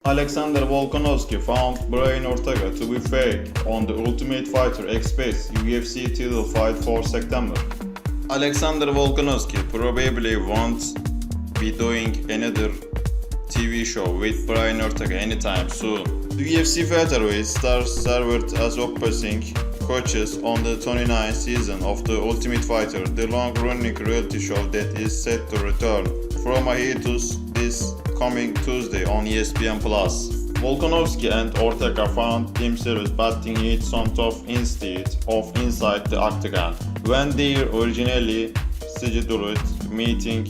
Alexander Volkanovski found Brian Ortega to be fake on the Ultimate Fighter X-Base UFC title fight for September. Alexander Volkanovski probably won't be doing another TV show with Brian Ortega anytime soon. The UFC featherweight stars served as opposing coaches on the 29th season of The Ultimate Fighter, the long-running reality show that is set to return from a hiatus this coming Tuesday on ESPN+. Volkanovski and Ortega found themselves batting it some tough instead of inside the octagon when their originally scheduled meeting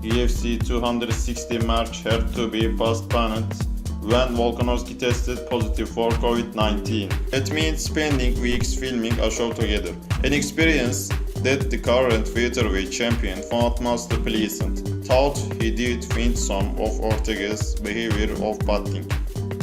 UFC 260 match had to be postponed when Volkanovski tested positive for COVID-19. It means spending weeks filming a show together, an experience that the current featherweight champion found most pleasant. Thought he did find some of Ortega's behavior off-putting.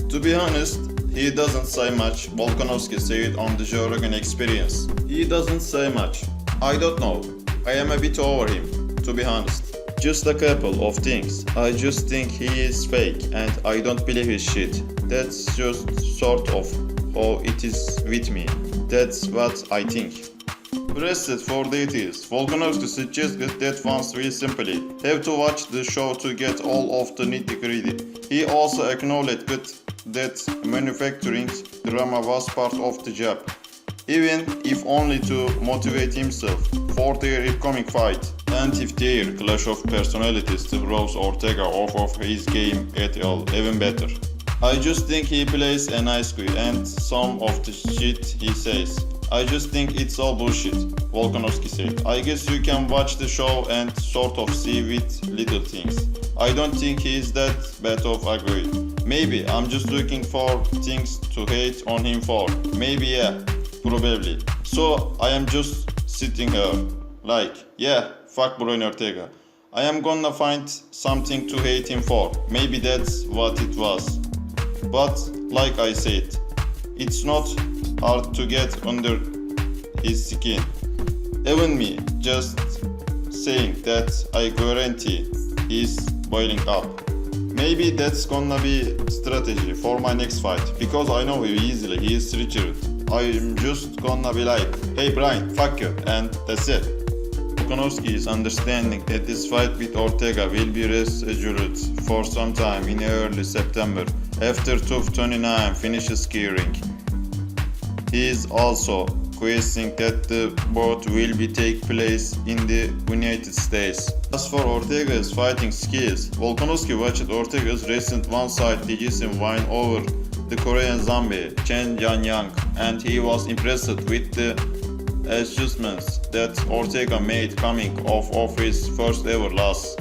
To be honest, he doesn't say much, Volkanovski said on the Joe Rogan Experience. He doesn't say much. I don't know. I am a bit over him, to be honest. Just a couple of things. I just think he is fake and I don't believe his shit. That's just sort of how it is with me. That's what I think. Pressed for details, Volkanovski suggested that fans will simply have to watch the show to get all of the nitty-gritty. He also acknowledged that manufacturing drama was part of the job, even if only to motivate himself for their upcoming fight, and if their clash of personalities throws Ortega off of his game at all, even better. I just think he plays a nice guy and some of the shit he says. I just think it's all bullshit, Volkanovski said. I guess you can watch the show and sort of see with little things. I don't think he's that bad of a guy. Maybe I'm just looking for things to hate on him for. Maybe yeah, probably. So I am just sitting here, like, yeah, fuck Brian Ortega. I am gonna find something to hate him for. Maybe that's what it was. But like I said, it's not hard to get under his skin. Even me, just saying that, I guarantee he's boiling up. Maybe that's gonna be strategy for my next fight, because I know him easily, he is Richard. I'm just gonna be like, hey Brian, fuck you, and that's it. Volkanovski is understanding that this fight with Ortega will be rescheduled for some time in early September after TUF 29 finishes skiing. He is also questioning that the bout will be take place in the United States. As for Ortega's fighting skills, Volkanovski watched Ortega's recent one-side decision win over the Korean zombie Chen Yang, and he was impressed with the adjustments that Ortega made coming off of his first ever loss.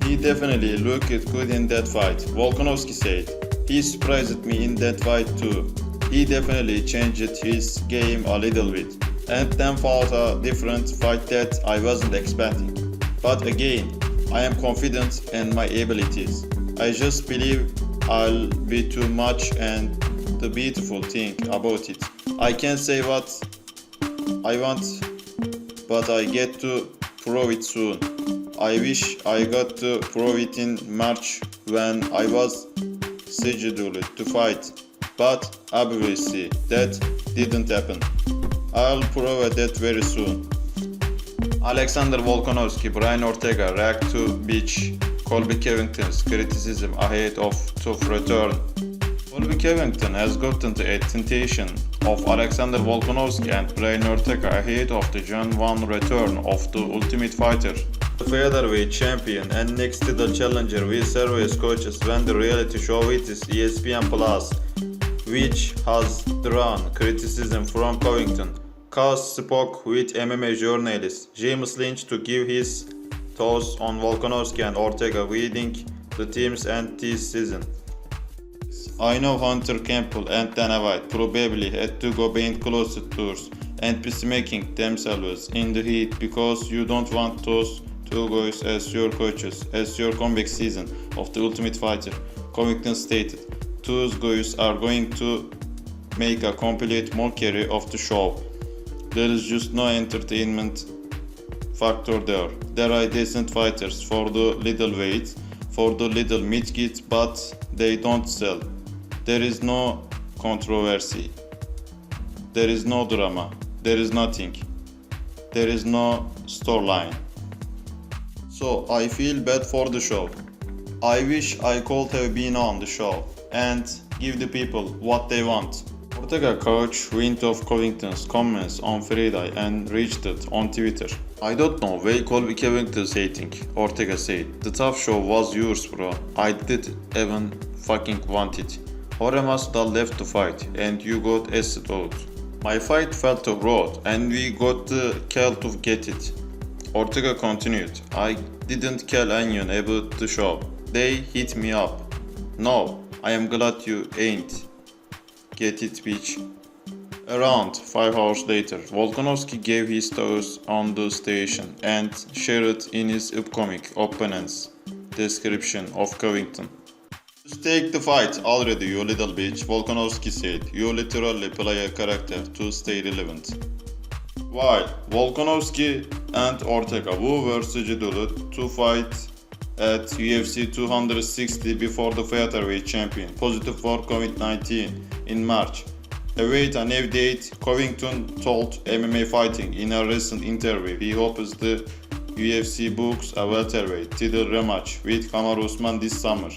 He definitely looked good in that fight, Volkanovski said. He surprised me in that fight too. He definitely changed his game a little bit, and then fought a different fight that I wasn't expecting. But again, I am confident in my abilities. I just believe I'll be too much, and the beautiful thing about it, I can say what I want, but I get to prove it soon. I wish I got to prove it in March when I was scheduled to fight. But obviously that didn't happen. I'll prove that very soon. Alexander Volkanovski, Brian Ortega react to Beach Colby Covington's criticism ahead of TUF return. Colby Covington has gotten the attention of Alexander Volkanovski and Brian Ortega ahead of the June 1 return of The Ultimate Fighter. The featherweight champion and next title challenger will serve as coaches when the reality show hits ESPN+, which has drawn criticism from Covington. Cuz spoke with MMA journalist James Lynch to give his thoughts on Volkanovski and Ortega leading the team's end this season. I know Hunter Campbell and Dana White probably had to go behind closed doors and peacemaking themselves in the heat because you don't want those two guys as your coaches as your comeback season of The Ultimate Fighter, Covington stated. Those guys are going to make a complete mockery of the show. There is just no entertainment factor there. There are decent fighters for the little weight, for the little midget, but They don't sell. There is no controversy. There is no drama. There is nothing. There is no storyline. So I feel bad for the show. I wish I could have been on the show and give the people what they want. Ortega coach went off Covington's comments on Friday and reached it on Twitter. I don't know why Colby Covington's hating, Ortega said. The tough show was yours, bro. I didn't even fucking want it. Jorge Masvidal left the fight and you got acid out. My fight felt too broad and we got the call to get it. Ortega continued. I didn't tell anyone about the show. They hit me up. No, I am glad you ain't. Get it, bitch. Around 5 hours later, Volkanovski gave his thoughts on the station and shared in his upcoming opponent's description of Covington. Just take the fight already, you little bitch, Volkanovski said. You literally play a character to stay relevant. While Volkanovski and Ortega were scheduled to fight at UFC 260 before the featherweight champion positive for COVID-19 in March. Await a new date, Covington told MMA Fighting in a recent interview he hopes the UFC books a welterweight title rematch with Kamaru Usman this summer.